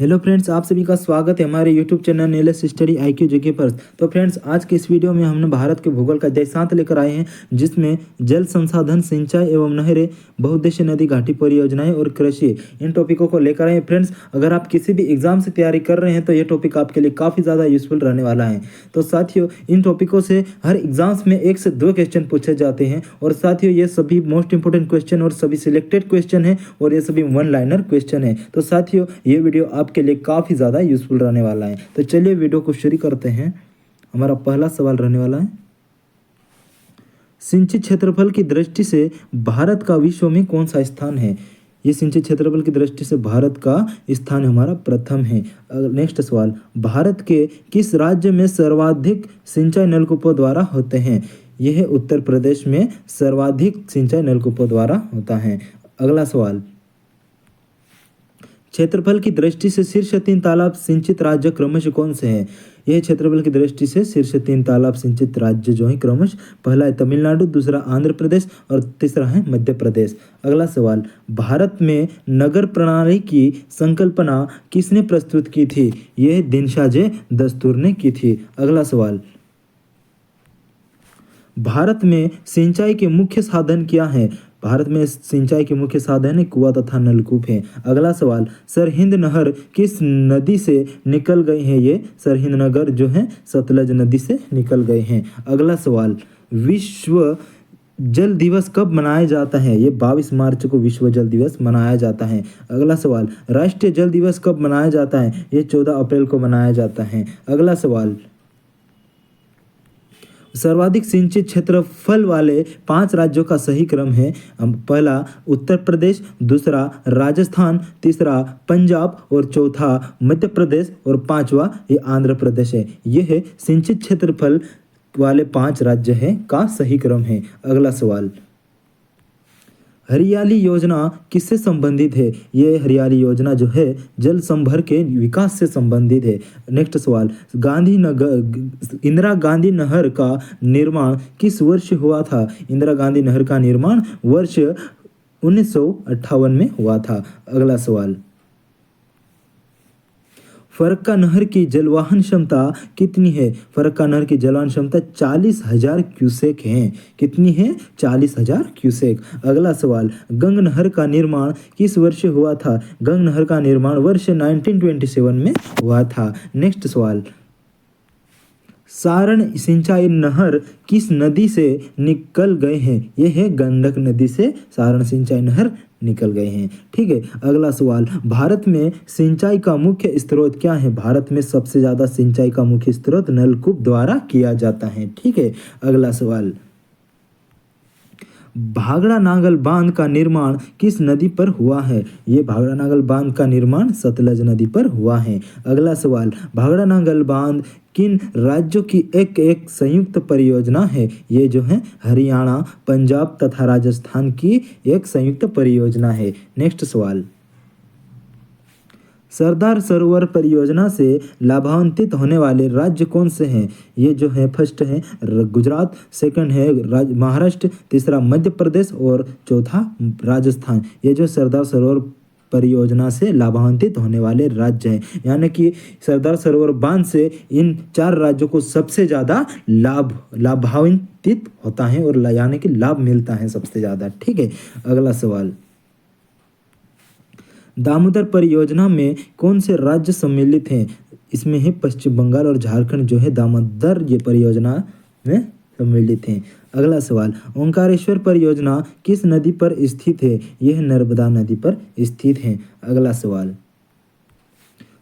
Hello friends, आप सभी का स्वागत है हमारे YouTube channel Nilesh study IQ GK पर। तो फ्रेंड्स, आज के इस वीडियो में हमने भारत के भूगोल का अध्याय 7 लेकर आए हैं, जिसमें जल संसाधन, सिंचाई एवं नहरें, बहुउद्देशीय नदी घाटी परियोजनाएं और कृषि, इन टॉपिकों को लेकर आए हैं। फ्रेंड्स, अगर आप किसी भी एग्जाम से तैयारी कर रहे हैं तो ये टॉपिक आपके लिए काफ़ी ज़्यादा यूजफुल रहने वाला है। तो साथियों, इन टॉपिकों से हर एग्जाम्स में 1 से 2 क्वेश्चन पूछे जाते हैं। और साथियों, ये सभी मोस्ट इंपोर्टेंट क्वेश्चन और सभी सिलेक्टेड क्वेश्चन है और ये सभी वन लाइनर क्वेश्चन है। तो साथियों, ये वीडियो आपके लिए काफ़ी ज़्यादा यूजफुल रहने वाला है। तो चलिए वीडियो को शुरू करते हैं। हमारा पहला सवाल रहने वाला है, सिंचित क्षेत्रफल की दृष्टि से भारत का विश्व में कौन सा स्थान है। ये सिंचित क्षेत्रफल की दृष्टि से भारत का स्थान हमारा प्रथम है। नेक्स्ट सवाल, भारत के किस राज्य में सर्वाधिक सिंचाई नलकूपों द्वारा होते हैं। यह है उत्तर प्रदेश में सर्वाधिक सिंचाई नलकूपों द्वारा होता है। अगला सवाल, क्षेत्रफल की दृष्टि से शीर्ष 3 तालाब सिंचित राज्य क्रमशः कौन से हैं। यह क्षेत्रफल की दृष्टि से शीर्ष 3 तालाब सिंचित राज्य जो है क्रमशः, पहला है तमिलनाडु, दूसरा आंध्र प्रदेश और तीसरा है मध्य प्रदेश। अगला सवाल, भारत में नगर प्रणाली की संकल्पना किसने प्रस्तुत की थी। यह दिनशाजे दस्तूर ने की थी। अगला सवाल, भारत में सिंचाई के मुख्य साधन क्या है। भारत में सिंचाई के मुख्य साधन है कुआं तथा नलकूप है। अगला सवाल, सरहिंद नहर किस नदी से निकल गई है। ये सरहिंद नगर जो है सतलज नदी से निकल गए हैं। अगला सवाल, विश्व जल दिवस कब मनाया जाता है। ये 22 मार्च को विश्व जल दिवस मनाया जाता है। अगला सवाल, राष्ट्रीय जल दिवस कब मनाया जाता है। ये 14 अप्रैल को मनाया जाता है। अगला सवाल, सर्वाधिक सिंचित क्षेत्रफल वाले 5 राज्यों का सही क्रम है। पहला उत्तर प्रदेश, दूसरा राजस्थान, तीसरा पंजाब और चौथा मध्य प्रदेश और पांचवा ये आंध्र प्रदेश है। यह है सिंचित क्षेत्रफल वाले 5 राज्य हैं का सही क्रम है। अगला सवाल, हरियाली योजना किससे संबंधित है। ये हरियाली योजना जो है जल संभर के विकास से संबंधित है। नेक्स्ट सवाल, इंदिरा गांधी नहर का निर्माण किस वर्ष हुआ था। इंदिरा गांधी नहर का निर्माण वर्ष 1958 में हुआ था। अगला सवाल, फरक्का नहर की जलवाहन क्षमता कितनी है। फरक्का नहर की जलवाहन क्षमता 40,000 क्यूसेक है। कितनी है, 40,000 क्यूसेक। अगला सवाल, गंग नहर का निर्माण किस वर्ष हुआ था। गंग नहर का निर्माण वर्ष 1927 में हुआ था। नेक्स्ट सवाल, सारण सिंचाई नहर किस नदी से निकल गए हैं। यह है गंडक नदी से सारण सिंचाई नहर निकल गए हैं। ठीक है। अगला सवाल, भारत में सिंचाई का मुख्य स्रोत क्या है। भारत में सबसे ज्यादा सिंचाई का मुख्य स्रोत नलकूप द्वारा किया जाता है। ठीक है। अगला सवाल, भाखड़ा नागल बांध का निर्माण किस नदी पर हुआ है। ये भाखड़ा नागल बांध का निर्माण सतलज नदी पर हुआ है। अगला सवाल, भाखड़ा नागल बांध किन राज्यों की एक संयुक्त परियोजना है। ये जो है हरियाणा, पंजाब तथा राजस्थान की एक संयुक्त परियोजना है। नेक्स्ट सवाल, सरदार सरोवर परियोजना से लाभान्वित होने वाले राज्य कौन से हैं। ये जो है फर्स्ट है गुजरात, सेकंड है महाराष्ट्र, तीसरा मध्य प्रदेश और चौथा राजस्थान। ये जो सरदार सरोवर परियोजना से लाभान्वित होने वाले राज्य हैं, यानी कि सरदार सरोवर बांध से इन 4 राज्यों को सबसे ज़्यादा लाभान्वित होता है और यानी कि लाभ मिलता है सबसे ज़्यादा। ठीक है। अगला सवाल, दामोदर परियोजना में कौन से राज्य सम्मिलित हैं। इसमें है पश्चिम बंगाल और झारखंड जो है दामोदर ये परियोजना में सम्मिलित हैं। अगला सवाल, ओंकारेश्वर परियोजना किस नदी पर स्थित है। यह नर्मदा नदी पर स्थित है। अगला सवाल,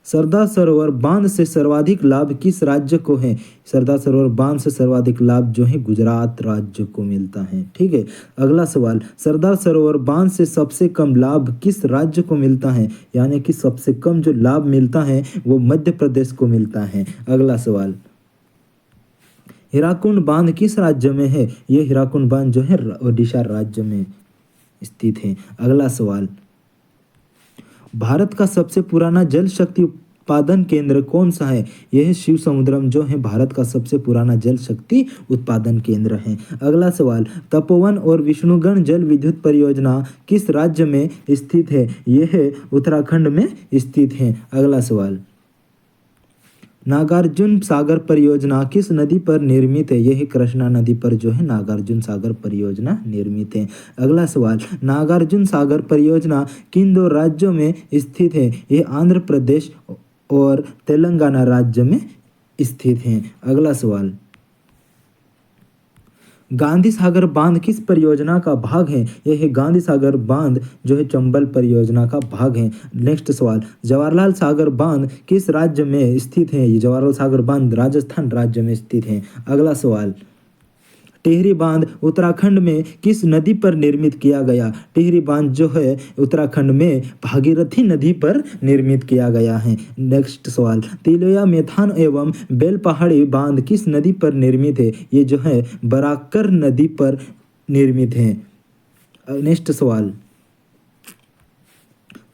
सरदार सरोवर बांध से सर्वाधिक लाभ किस राज्य को है। सरदार सरोवर बांध से सर्वाधिक लाभ जो है गुजरात राज्य को मिलता है। ठीक है। अगला सवाल, सरदार सरोवर बांध से सबसे कम लाभ किस राज्य को मिलता है। यानी कि सबसे कम जो लाभ मिलता है वो मध्य प्रदेश को मिलता है। अगला सवाल, हीराकुंड बांध किस राज्य में है। ये हीराकुंड बांध जो है ओडिशा राज्य में स्थित है। अगला सवाल, भारत का सबसे पुराना जल शक्ति उत्पादन केंद्र कौन सा है? यह शिव समुद्रम जो है भारत का सबसे पुराना जल शक्ति उत्पादन केंद्र है। अगला सवाल, तपोवन और विष्णुगढ़ जल विद्युत परियोजना किस राज्य में स्थित है? यह उत्तराखंड में स्थित है। अगला सवाल, नागार्जुन सागर परियोजना किस नदी पर निर्मित है? यह कृष्णा नदी पर जो है नागार्जुन सागर परियोजना निर्मित है। अगला सवाल, नागार्जुन सागर परियोजना किन दो राज्यों में स्थित है? यह आंध्र प्रदेश और तेलंगाना राज्य में स्थित है। अगला सवाल, गांधी सागर बांध किस परियोजना का भाग है? यह गांधी सागर बांध जो है चंबल परियोजना का भाग है। नेक्स्ट सवाल, जवाहरलाल सागर बांध किस राज्य में स्थित है? ये जवाहरलाल सागर बांध राजस्थान राज्य में स्थित है। अगला सवाल, टिहरी बांध उत्तराखंड में किस नदी पर निर्मित किया गया? टिहरी बांध जो है उत्तराखंड में भागीरथी नदी पर निर्मित किया गया है। नेक्स्ट सवाल, तिलोया मेथान एवं बेल पहाड़ी बांध किस नदी पर निर्मित है? ये जो है बराकर नदी पर निर्मित है। नेक्स्ट सवाल,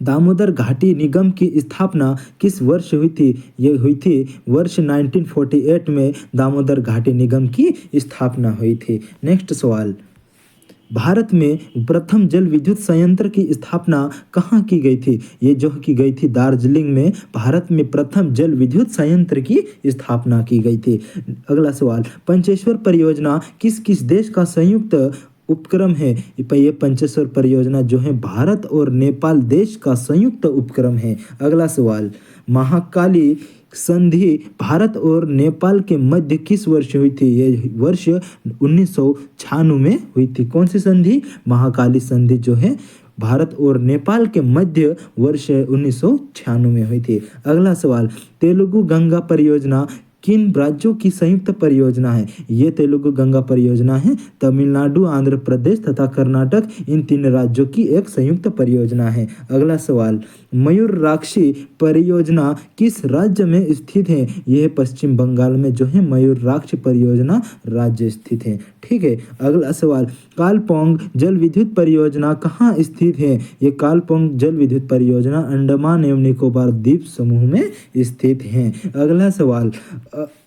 दामोदर घाटी निगम की स्थापना किस वर्ष हुई थी? ये हुई थी वर्ष 1948 में दामोदर घाटी निगम की स्थापना हुई थी। नेक्स्ट सवाल, भारत में प्रथम जल विद्युत संयंत्र की स्थापना कहाँ की गई थी? ये जो की गई थी दार्जिलिंग में भारत में प्रथम जल विद्युत संयंत्र की स्थापना की गई थी। अगला सवाल, पंचेश्वर परियोजना किस किस देश का संयुक्त उपक्रम है? ये पंचेश्वर परियोजना जो है भारत और नेपाल देश का संयुक्त उपक्रम है। अगला सवाल, महाकाली संधि भारत और नेपाल के मध्य किस वर्ष हुई थी? ये वर्ष 1996 में हुई थी। कौन सी संधि? महाकाली संधि जो है भारत और नेपाल के मध्य वर्ष 1996 में हुई थी। अगला सवाल, तेलुगु गंगा परियोजना किन राज्यों की संयुक्त परियोजना है? ये तेलुगु गंगा परियोजना है तमिलनाडु, आंध्र प्रदेश तथा कर्नाटक, इन तीन राज्यों की एक संयुक्त परियोजना है। अगला सवाल, मयूराक्षी परियोजना किस राज्य में स्थित है? यह पश्चिम बंगाल में जो है मयूराक्षी परियोजना राज्य स्थित है। ठीक है। अगला सवाल, कालपोंग जल विद्युत परियोजना कहाँ स्थित है? ये कालपोंग जल विद्युत परियोजना अंडमान एवं निकोबार द्वीप समूह में स्थित है। अगला सवाल,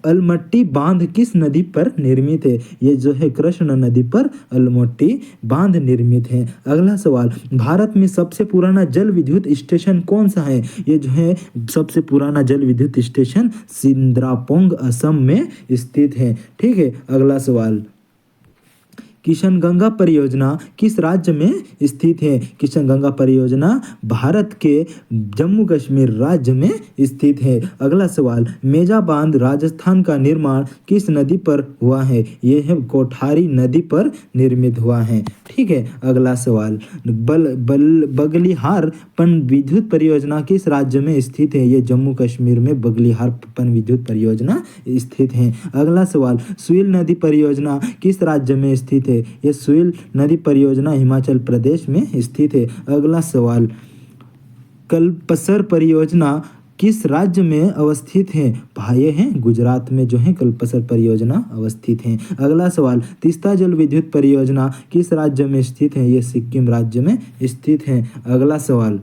अलमट्टी बांध किस नदी पर निर्मित है? ये जो है कृष्ण नदी पर अलमट्टी बांध निर्मित है। अगला सवाल, भारत में सबसे पुराना जल विद्युत स्टेशन कौन सा है? ये जो है सबसे पुराना जल विद्युत स्टेशन सिंद्रापोंग असम में स्थित है। ठीक है। अगला सवाल, किशनगंगा परियोजना किस राज्य में स्थित है? किशनगंगा परियोजना भारत के जम्मू कश्मीर राज्य में स्थित है। अगला सवाल, मेजा बांध राजस्थान का निर्माण किस नदी पर हुआ है? यह है कोठारी नदी पर निर्मित हुआ है। ठीक है। अगला सवाल, बगलिहार पन विद्युत परियोजना किस राज्य में स्थित है? ये जम्मू कश्मीर में बगलिहार पन विद्युत परियोजना स्थित है। अगला सवाल, सुइल नदी परियोजना किस राज्य में स्थित है? ये सुइल नदी परियोजना हिमाचल प्रदेश में स्थित है। अगला सवाल, कल्पसर परियोजना किस राज्य में अवस्थित है? भाई है गुजरात में जो है कल्पसर परियोजना अवस्थित है। अगला सवाल, तीस्ता जल विद्युत परियोजना किस राज्य में स्थित है? ये सिक्किम राज्य में स्थित है। अगला सवाल,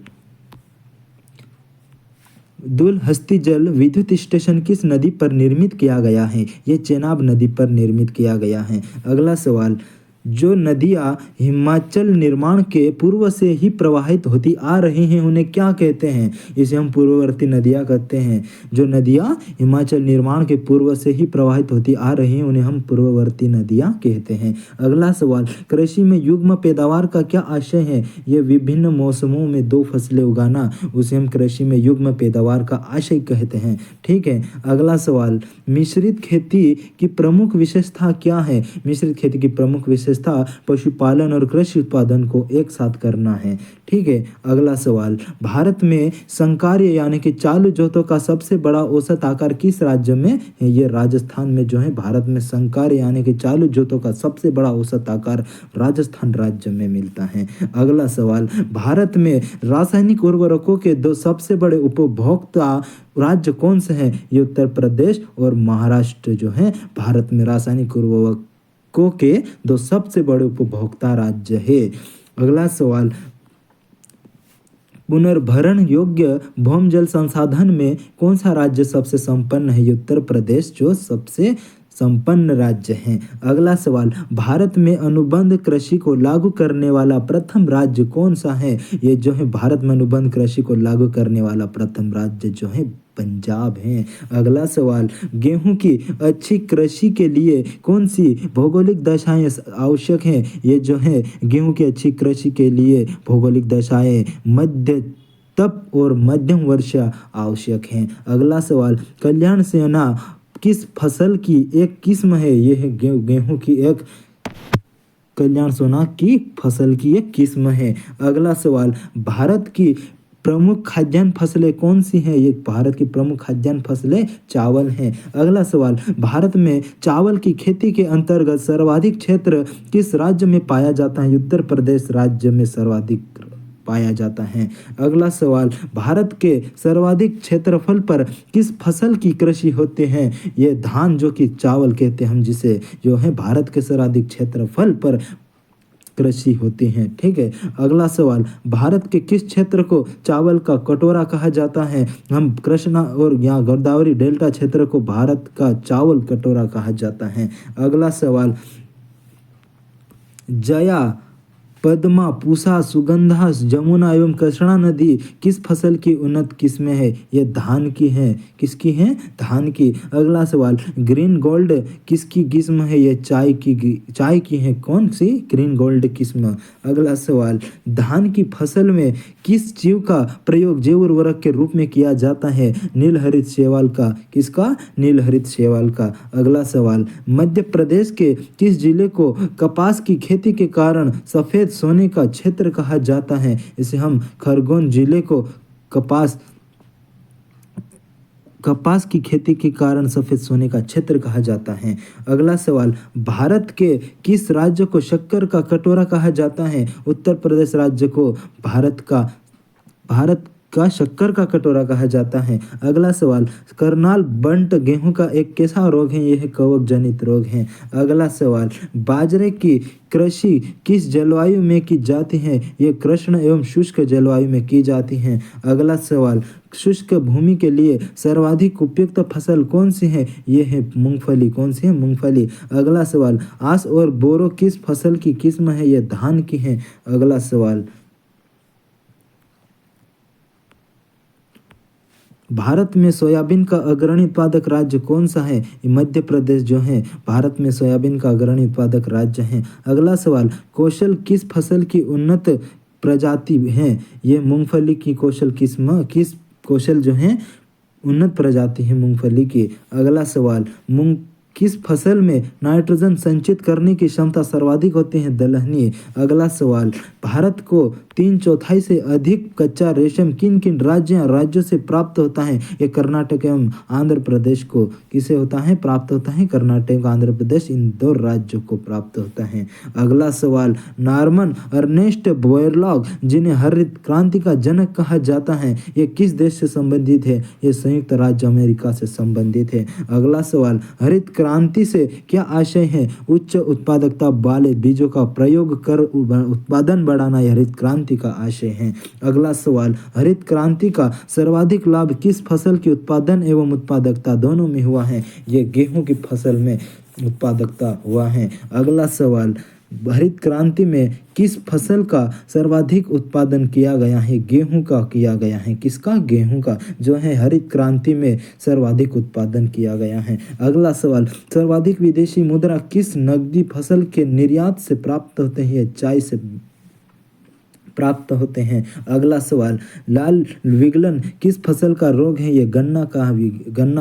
दुलहस्ती जल विद्युत स्टेशन किस नदी पर निर्मित किया गया है? ये चेनाब नदी पर निर्मित किया गया है। अगला सवाल, जो नदियाँ हिमाचल निर्माण के पूर्व से ही प्रवाहित होती आ रही हैं उन्हें क्या कहते हैं? इसे हम पूर्ववर्ती नदियाँ कहते हैं। जो नदियाँ हिमाचल निर्माण के पूर्व से ही प्रवाहित होती आ रही हैं उन्हें हम पूर्ववर्ती नदियाँ कहते हैं। अगला सवाल, कृषि में युग्म पैदावार का क्या आशय है? ये विभिन्न मौसमों में दो फसलें उगाना, उसे हम कृषि में युग्म पैदावार का आशय कहते हैं। ठीक है। अगला सवाल, मिश्रित खेती की प्रमुख विशेषता क्या है? मिश्रित खेती की प्रमुख विशेषता पशुपालन और कृषि उत्पादन को एक साथ करना है। ठीक है। अगला सवाल, भारत में संकार्य यानी कि चालू जोतों का सबसे बड़ा औसत आकार किस राज्य में है? ये राजस्थान में जो है भारत में संकार्य यानी कि चालू जोतों का सबसे बड़ा औसत आकार राजस्थान राज्य में मिलता है। अगला सवाल, भारत में रासायनिक उर्वरकों के दो सबसे बड़े उपभोक्ता राज्य कौन से हैं? ये उत्तर प्रदेश और महाराष्ट्र जो है भारत में रासायनिक उर्वरकों के दो सबसे बड़े उपभोक्ता राज्य है। अगला सवाल, पुनर्भरण योग्य भौम जल संसाधन में कौन सा राज्य सबसे संपन्न है? उत्तर प्रदेश जो सबसे संपन्न राज्य हैं। अगला सवाल, भारत में अनुबंध कृषि को लागू करने वाला प्रथम राज्य कौन सा है? ये जो है भारत में अनुबंध कृषि को लागू करने वाला प्रथम राज्य जो है पंजाब है। अगला सवाल, गेहूं की अच्छी कृषि के लिए कौन सी भौगोलिक दशाएं आवश्यक हैं? ये जो है गेहूं की अच्छी कृषि के लिए भौगोलिक दशाएं मध्य तप और मध्यम वर्षा आवश्यक हैं। अगला सवाल, कल्याण सेना किस फसल की एक किस्म है? ये है गेहूं की एक कल्याण सोना की फसल की एक किस्म है। अगला सवाल, भारत की प्रमुख खाद्यान्न फसलें कौन सी हैं? ये भारत की प्रमुख खाद्यान्न फसलें चावल हैं। अगला सवाल, भारत में चावल की खेती के अंतर्गत सर्वाधिक क्षेत्र किस राज्य में पाया जाता है? उत्तर प्रदेश राज्य में सर्वाधिक पाया जाता है। अगला सवाल, भारत के सर्वाधिक क्षेत्रफल पर किस फसल की कृषि होते हैं? ये धान जो कि चावल कहते हैं हम जिसे, जो है भारत के सर्वाधिक क्षेत्रफल पर कृषि होती है। ठीक है। अगला सवाल, भारत के किस क्षेत्र को चावल का कटोरा कहा जाता है? हम कृष्णा और यहाँ गोदावरी डेल्टा क्षेत्र को भारत का चावल कटोरा कहा जाता है। अगला सवाल, जया, पद्मा, पूसा, सुगंधा, जमुना एवं कृष्णा नदी किस फसल की उन्नत किस्में है? ये धान की है। किसकी है? धान की। अगला सवाल, ग्रीन गोल्ड किसकी किस्म है? ये चाय की है। कौन सी? ग्रीन गोल्ड किस्म। अगला सवाल, धान की फसल में किस जीव का प्रयोग जैव उर्वरक के रूप में किया जाता है? नीलहरित शैवाल का। किसका? नीलहरित शैवाल का। अगला सवाल, मध्य प्रदेश के किस जिले को कपास की खेती के कारण सफेद सोने का क्षेत्र कहा जाता है? इसे हम खरगोन जिले को कपास की खेती के कारण सफेद सोने का क्षेत्र कहा जाता है। अगला सवाल, भारत के किस राज्य को शक्कर का कटोरा कहा जाता है? उत्तर प्रदेश राज्य को भारत का शक्कर का कटोरा कहा जाता है। अगला सवाल, करनाल बंट गेहूं का एक कैसा रोग है? यह कवक जनित रोग है। अगला सवाल, बाजरे की कृषि किस जलवायु में की जाती है? ये कृष्ण एवं शुष्क जलवायु में की जाती है। अगला सवाल, शुष्क भूमि के लिए सर्वाधिक उपयुक्त फसल कौन सी है? ये है मूंगफली। कौन सी है? मूंगफली। अगला सवाल, आस और बोरो किस फसल की किस्म है? ये धान की है। अगला सवाल, भारत में सोयाबीन का अग्रणी उत्पादक राज्य कौन सा है? मध्य प्रदेश जो है भारत में सोयाबीन का अग्रणी उत्पादक राज्य है। अगला सवाल, कौशल किस फसल की उन्नत प्रजाति है? ये मूंगफली की कौशल कौशल जो है उन्नत प्रजाति है मूंगफली की। अगला सवाल, किस फसल में नाइट्रोजन संचित करने की क्षमता सर्वाधिक होती है? दलहनी। अगला सवाल, भारत को 3/4 से अधिक कच्चा रेशम किन किन राज्यों से प्राप्त होता है? ये कर्नाटक एवं आंध्र प्रदेश को किसे होता है? प्राप्त होता है। कर्नाटक, आंध्र प्रदेश, इन दो राज्यों को प्राप्त होता है। अगला सवाल, नॉर्मन अर्नेस्ट बोरलॉग जिन्हें हरित क्रांति का जनक कहा जाता है, ये किस देश से संबंधित है? ये संयुक्त राज्य अमेरिका से संबंधित है। अगला सवाल, हरित क्रांति से क्या आशय है? उच्च उत्पादकता वाले बीजों का प्रयोग कर उत्पादन बढ़ाना यह हरित क्रांति का आशय है। अगला सवाल, हरित क्रांति का सर्वाधिक लाभ किस फसल की उत्पादन एवं उत्पादकता दोनों में हुआ है? ये गेहूं की फसल में उत्पादकता हुआ है। अगला सवाल, हरित क्रांति में किस फसल का सर्वाधिक उत्पादन किया गया है? गेहूं का किया गया है। किसका? गेहूं का जो है हरित क्रांति में सर्वाधिक उत्पादन किया गया है। अगला सवाल, सर्वाधिक विदेशी मुद्रा किस नकदी फसल के निर्यात से प्राप्त होते हैं? चाय से प्राप्त होते हैं। अगला सवाल, लाल विगलन किस फसल का रोग है? ये गन्ना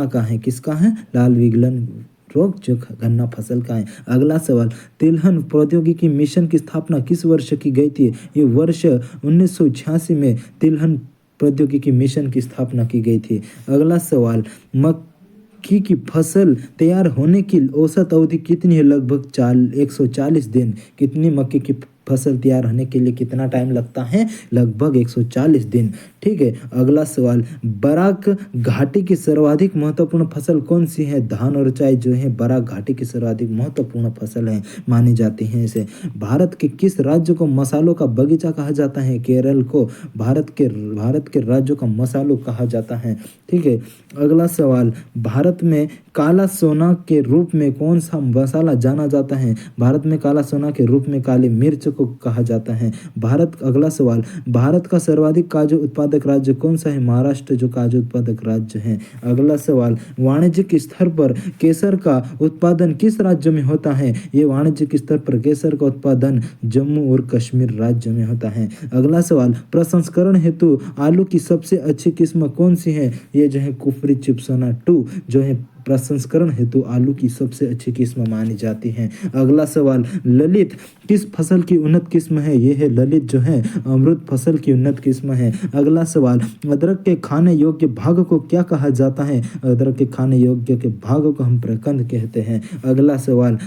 का है। किसका है? लाल विगलन रोग जो गन्ना फसल का है। अगला सवाल, तिलहन प्रौद्योगिकी मिशन की स्थापना किस वर्ष की गई थी? ये वर्ष 1986 में तिलहन प्रौद्योगिकी मिशन की स्थापना की गई थी। अगला सवाल, मक्की की फसल तैयार होने की औसत अवधि कितनी है? लगभग 140 दिन। कितनी मक्के की फसल तैयार होने के लिए कितना टाइम लगता है? लगभग 140 दिन। ठीक है, अगला सवाल, बराक घाटी की सर्वाधिक महत्वपूर्ण फसल कौन सी है? धान और चाय जो है बराक घाटी की सर्वाधिक महत्वपूर्ण फसल है मानी जाती है इसे। भारत के किस राज्य को मसालों का बगीचा कहा जाता है? केरल को भारत के राज्यों का मसालों कहा जाता है। ठीक है, अगला सवाल, भारत में काला सोना के रूप में कौन सा मसाला जाना जाता है? भारत में काला सोना के रूप में काली मिर्च को कहा जाता है। अगला सवाल, भारत का सर्वाधिक काजू उत्पादक राज्य कौन सा है? महाराष्ट्र जो काजू उत्पादक राज्य है। अगला सवाल, वाणिज्यिक स्तर पर केसर का उत्पादन किस राज्य में होता है? ये वाणिज्यिक स्तर पर केसर का उत्पादन जम्मू और कश्मीर राज्य में होता है। अगला सवाल, प्रसंस्करण हेतु आलू की सबसे अच्छी किस्म कौन सी है? ये जो है कुफरी चिप्सोना 2 जो है प्रसंस्करण हेतु आलू की सबसे अच्छी किस्म मानी जाती है। अगला सवाल, ललित किस फसल की उन्नत किस्म है? ये है ललित जो है अमृत फसल की उन्नत किस्म है। अगला सवाल, अदरक के खाने योग्य भाग को क्या कहा जाता है? अदरक के खाने योग्य के भाग को हम प्रकंद कहते हैं। अगला सवाल,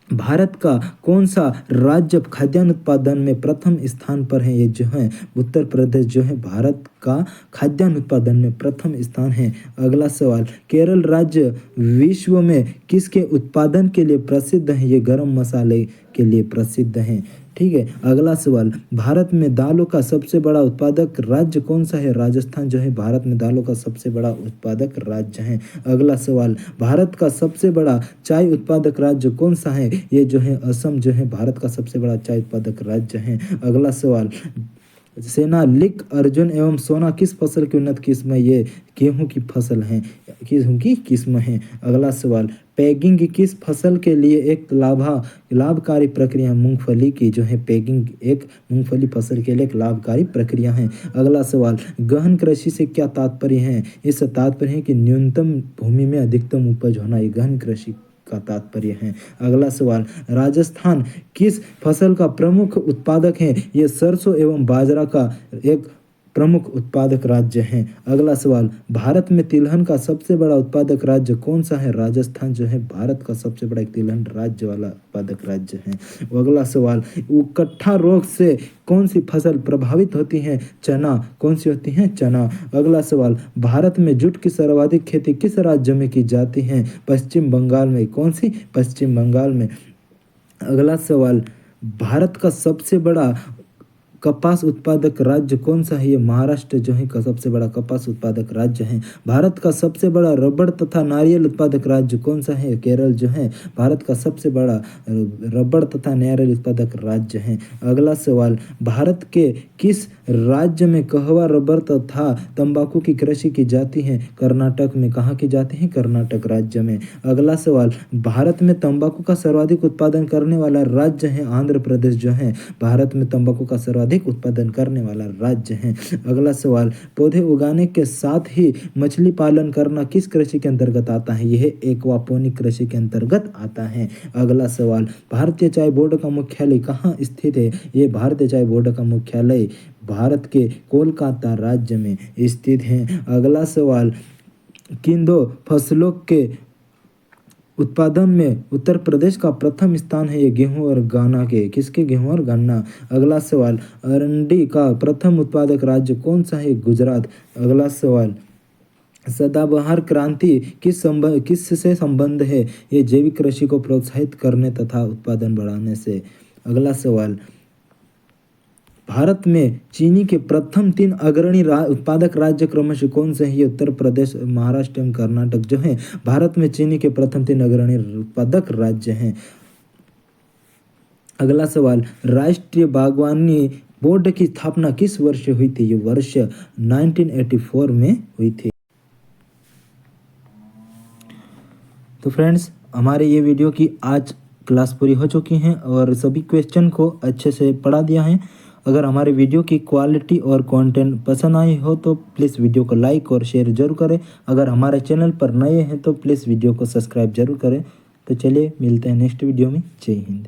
भारत का कौन सा राज्य खाद्यान्न उत्पादन में प्रथम स्थान पर है? ये जो है उत्तर प्रदेश जो है भारत का खाद्यान्न उत्पादन में प्रथम स्थान है। अगला सवाल, केरल राज्य विश्व में किसके उत्पादन के लिए प्रसिद्ध है? ये गरम मसाले के लिए प्रसिद्ध है। ठीक है, अगला सवाल, भारत में दालों का सबसे बड़ा उत्पादक राज्य कौन सा है? राजस्थान जो है भारत में दालों का सबसे बड़ा उत्पादक राज्य है। अगला सवाल, भारत का सबसे बड़ा चाय उत्पादक राज्य कौन सा है? ये जो है असम जो है भारत का सबसे बड़ा चाय उत्पादक राज्य है। अगला सवाल, सेनालिक अर्जुन एवं सोना किस फसल की उन्नत किस्म है? ये गेहूं की फसल है, गेहूं की किस्म है। अगला सवाल, पैगिंग किस फसल के लिए एक लाभकारी प्रक्रिया? मूंगफली की जो है पैगिंग एक मूंगफली फसल के लिए एक लाभकारी प्रक्रिया है। अगला सवाल, गहन कृषि से क्या तात्पर्य है? इससे तात्पर्य है कि न्यूनतम भूमि में अधिकतम उपज होना, ये गहन कृषि का तात्पर्य है। अगला सवाल, राजस्थान किस फसल का प्रमुख उत्पादक है? ये सरसों एवं बाजरा का एक प्रमुख उत्पादक राज्य हैं। अगला सवाल, भारत में तिलहन का सबसे बड़ा उत्पादक राज्य कौन सा है? राजस्थान जो है भारत का सबसे बड़ा तिलहन राज्य वाला उत्पादक राज्य है। अगला सवाल, उकट्ठा रोग से कौन सी फसल प्रभावित होती है? चना। कौन सी होती है? चना। अगला सवाल, भारत में जूट की सर्वाधिक खेती किस राज्य में की जाती है? पश्चिम बंगाल में। कौन सी? पश्चिम बंगाल में। अगला सवाल, भारत का सबसे बड़ा कपास उत्पादक राज्य कौन सा है? ये महाराष्ट्र जो है का सबसे बड़ा कपास उत्पादक राज्य है। भारत का सबसे बड़ा रबड़ तथा नारियल उत्पादक राज्य कौन सा है? केरल जो है भारत का सबसे बड़ा रबड़ तथा नारियल उत्पादक राज्य है। अगला सवाल, भारत के किस राज्य में कहवा, रबर तथा तंबाकू की कृषि की जाती है? कर्नाटक में। कहाँ की जाती है? कर्नाटक राज्य में। अगला सवाल, भारत में तंबाकू का सर्वाधिक उत्पादन करने वाला राज्य है? आंध्र प्रदेश जो है भारत में तंबाकू का सर्वाधिक उत्पादन करने वाला राज्य है। अगला सवाल, पौधे उगाने के साथ ही मछली पालन करना किस कृषि के अंतर्गत आता है? यह एक्वापोनिक कृषि के अंतर्गत आता है। अगला सवाल, भारतीय चाय बोर्ड का मुख्यालय कहाँ स्थित है? ये भारतीय चाय बोर्ड का मुख्यालय भारत के कोलकाता राज्य में स्थित है। अगला सवाल, किन दो फसलों के उत्पादन में उत्तर प्रदेश का प्रथम स्थान है? ये गेहूं और गन्ना के। किसके? गेहूं और गन्ना। अगला सवाल, अरंडी का प्रथम उत्पादक राज्य कौन सा है? गुजरात। अगला सवाल, सदाबहार क्रांति किससे संबंध है? ये जैविक कृषि को प्रोत्साहित करने तथा उत्पादन बढ़ाने से। अगला सवाल, भारत में चीनी के प्रथम 3 अग्रणी उत्पादक राज्य क्रमशः कौन से हैं? ये उत्तर प्रदेश, महाराष्ट्र एवं कर्नाटक जो है भारत में चीनी के प्रथम 3 अग्रणी उत्पादक राज्य हैं। अगला सवाल, राष्ट्रीय बागवानी बोर्ड की स्थापना किस वर्ष हुई थी? ये वर्ष 1984 में हुई थी। तो फ्रेंड्स, हमारे ये वीडियो की आज क्लास पूरी हो चुकी है और सभी क्वेश्चन को अच्छे से पढ़ा दिया है। अगर हमारे वीडियो की क्वालिटी और कंटेंट पसंद आई हो तो प्लीज़ वीडियो को लाइक और शेयर जरूर करें। अगर हमारे चैनल पर नए हैं तो प्लीज़ वीडियो को सब्सक्राइब जरूर करें। तो चलिए मिलते हैं नेक्स्ट वीडियो में। जय हिंद।